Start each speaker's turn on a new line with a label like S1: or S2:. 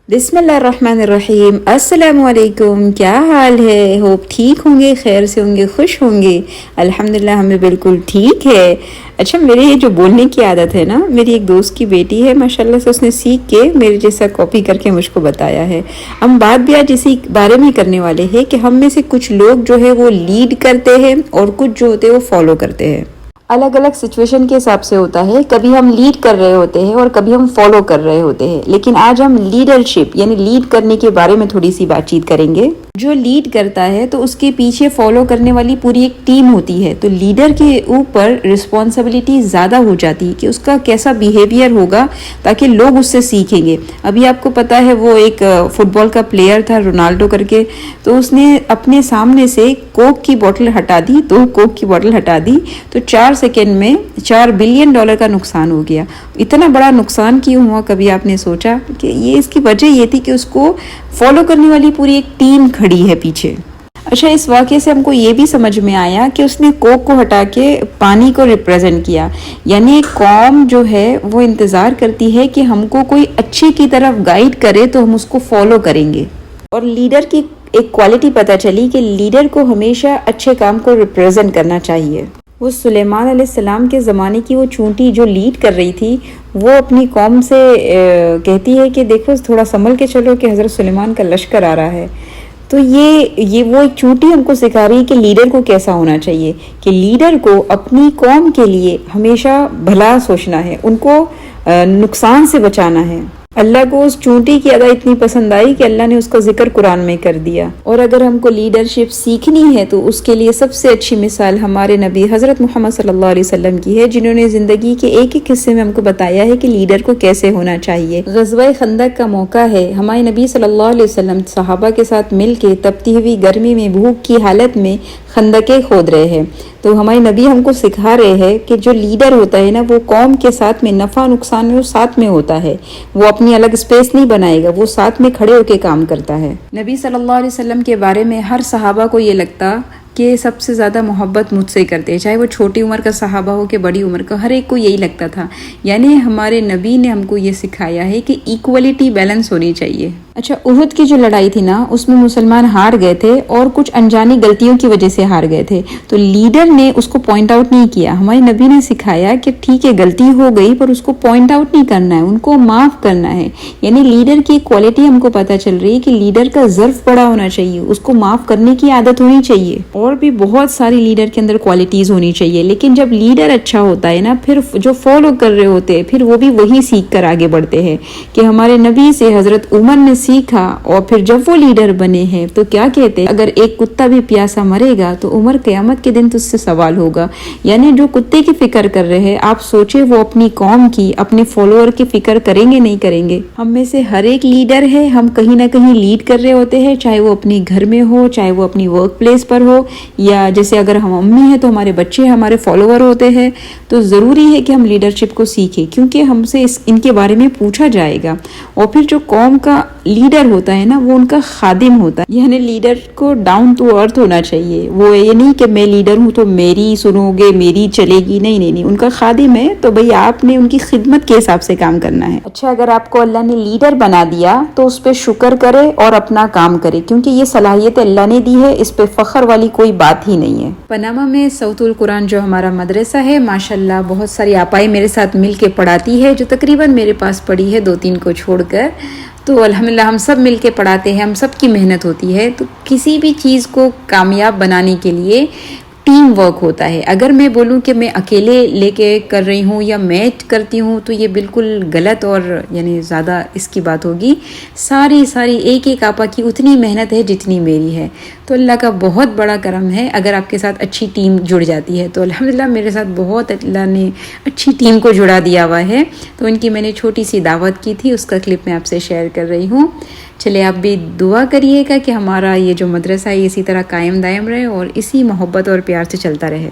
S1: बिस्मिल्लाहिर्रहमानिर्रहीम। अस्सलाम वालेकुम। क्या हाल है? होप ठीक होंगे, खैर से होंगे, खुश होंगे। अल्हम्दुलिल्लाह हमें बिल्कुल ठीक है। अच्छा, मेरे ये जो बोलने की आदत है ना, मेरी एक दोस्त की बेटी है, माशाल्लाह से उसने सीख के मेरे जैसा कॉपी करके मुझको बताया है। हम बात भी आज इसी बारे में करने वाले हैं कि हम में से कुछ लोग जो है वो लीड करते हैं और कुछ जो होते हैं वो फॉलो करते हैं। अलग अलग सिचुएशन के हिसाब से होता है, कभी हम लीड कर रहे होते हैं और कभी हम फॉलो कर रहे होते हैं। लेकिन आज हम लीडरशिप यानी लीड करने के बारे में थोड़ी सी बातचीत करेंगे। जो लीड करता है तो उसके पीछे फॉलो करने वाली पूरी एक टीम होती है, तो लीडर के ऊपर रिस्पॉन्सिबिलिटी ज़्यादा हो जाती है कि उसका कैसा बिहेवियर होगा ताकि लोग उससे सीखेंगे। अभी आपको पता है वो एक फुटबॉल का प्लेयर था रोनाल्डो करके, तो उसने अपने सामने से कोक की बोतल हटा दी, 2 कोक की बोतल हटा दी, तो 4 सेकेंड में $4 बिलियन का नुकसान हो गया। इतना बड़ा नुकसान क्यों हुआ, कभी आपने सोचा? कि ये इसकी वजह ये थी कि उसको फॉलो करने वाली पूरी एक टीम खड़ी है पीछे। अच्छा, इस वाक़े से हमको ये भी समझ में आया कि उसने कोक को हटा के पानी को रिप्रेजेंट किया। यानी एक कौम जो है वो इंतज़ार करती है कि हमको कोई अच्छे की तरफ गाइड करे तो हम उसको फॉलो करेंगे। और लीडर की एक क्वालिटी पता चली कि लीडर को हमेशा अच्छे काम को रिप्रेजेंट करना चाहिए। वो सुलेमान अलैहिस्सलाम के ज़माने की वो चूंटी जो लीड कर रही थी, वो अपनी कौम से कहती है कि देखो थोड़ा संभल के चलो कि हज़रत सुलेमान का लश्कर आ रहा है। तो ये वो एक चूंटी हमको सिखा रही है कि लीडर को कैसा होना चाहिए, कि लीडर को अपनी कौम के लिए हमेशा भला सोचना है, उनको नुकसान से बचाना है। अल्लाह को उस चूंटी की अदा इतनी पसंद आई कि अल्लाह ने उसका जिक्र कुरान में कर दिया। और अगर हमको लीडरशिप सीखनी है तो उसके लिए सबसे अच्छी मिसाल हमारे नबी हज़रत मोहम्मद सल्लल्लाहु अलैहि वसल्लम की है, जिन्होंने ज़िंदगी के एक एक हिस्से में हमको बताया है कि लीडर को कैसे होना चाहिए। ग़ज़वा खंदक का मौका है, हमारे नबी सल्लल्लाहु अलैहि वसल्लम सहाबा के साथ मिल के तपती हुई गर्मी में भूख की हालत में खंदकें खोद रहे हैं। तो हमारे नबी हमको सिखा रहे हैं कि जो लीडर होता है ना, वो कौम के साथ में नफ़ा नुकसान में वो साथ में होता है। वो अपनी अलग स्पेस नहीं बनाएगा, वो साथ में खड़े होकर काम करता है। नबी सल्लल्लाहु अलैहि वसल्लम के बारे में हर सहाबा को ये लगता कि सबसे ज़्यादा मोहब्बत मुझसे करते हैं, चाहे वो छोटी उम्र का सहाबा हो कि बड़ी उम्र का, हर एक को यही लगता था। यानी हमारे नबी ने हमको ये सिखाया है कि इक्वलिटी बैलेंस होनी चाहिए। अच्छा, उहुद की जो लड़ाई थी ना, उसमें मुसलमान हार गए थे और कुछ अनजानी गलतियों की वजह से हार गए थे, तो लीडर ने उसको पॉइंट आउट नहीं किया। हमारे नबी ने सिखाया कि ठीक है गलती हो गई पर उसको पॉइंट आउट नहीं करना है, उनको माफ़ करना है। यानी लीडर की क्वालिटी हमको पता चल रही है कि लीडर का ज़र्फ बड़ा होना चाहिए, उसको माफ़ करने की आदत होनी चाहिए। और भी बहुत सारी लीडर के अंदर क्वालिटीज़ होनी चाहिए। लेकिन जब लीडर अच्छा होता है ना, फिर जो फॉलो कर रहे होते हैं फिर वो भी वही सीख कर आगे बढ़ते हैं। कि हमारे नबी से हज़रत उमर ने सीखा और फिर जब वो लीडर बने हैं तो क्या कहते हैं, अगर एक कुत्ता भी प्यासा मरेगा तो उमर क़यामत के दिन तुझसे सवाल होगा। यानी जो कुत्ते की फिक्र कर रहे हैं, आप सोचे वो अपनी कौम की, अपने फॉलोअर की फिक्र करेंगे नहीं करेंगे? हम में से हर एक लीडर है, हम कहीं ना कहीं लीड कर रहे होते हैं, चाहे वो अपने घर में हो, चाहे वो अपनी वर्क प्लेस पर हो, या जैसे अगर हम अम्मी हैं तो हमारे बच्चे हमारे फॉलोअर होते हैं। तो ज़रूरी है कि हम लीडरशिप को सीखें, क्योंकि हमसे इनके बारे में पूछा जाएगा। और फिर जो कौम का लीडर होता है ना, वो उनका खादिम होता है। यानी लीडर को डाउन टू अर्थ होना चाहिए। वो ये नहीं कि मैं लीडर हूँ तो मेरी सुनोगे, मेरी चलेगी, नहीं नहीं नहीं, उनका खादिम है तो भाई आपने उनकी खिदमत के हिसाब से काम करना है। अच्छा, अगर आपको अल्लाह ने लीडर बना दिया तो उस पर शुक्र करे और अपना काम करे, क्योंकि ये सलाहियत अल्लाह ने दी है, इस पे फख्र वाली कोई बात ही नहीं है। पनामा में सौतुल कुरान जो हमारा मदरसा है, माशाल्लाह बहुत सारी आपाई मेरे साथ मिल के पढ़ाती है, जो तकरीबन मेरे पास पढ़ी है 2-3 को छोड़कर। तो अल्हम्दुलिल्लाह हम सब मिल के पढ़ाते हैं, हम सब की मेहनत होती है। तो किसी भी चीज़ को कामयाब बनाने के लिए टीम वर्क होता है। अगर मैं बोलूं कि मैं अकेले लेके कर रही हूं या मैं करती हूं तो ये बिल्कुल गलत और यानी ज़्यादा इसकी बात होगी। सारी एक एक आपा की उतनी मेहनत है जितनी मेरी है। तो अल्लाह का बहुत बड़ा करम है अगर आपके साथ अच्छी टीम जुड़ जाती है। तो अल्हम्दुलिल्लाह मेरे साथ बहुत अल्लाह ने अच्छी टीम को जुड़ा दिया हुआ है। तो उनकी मैंने छोटी सी दावत की थी, उसका क्लिप मैं आपसे शेयर कर रही हूँ। चले आप भी दुआ करिएगा कि हमारा ये जो मदरसा है इसी तरह कायम दायम रहे और इसी मोहब्बत और प्यार से चलता रहे।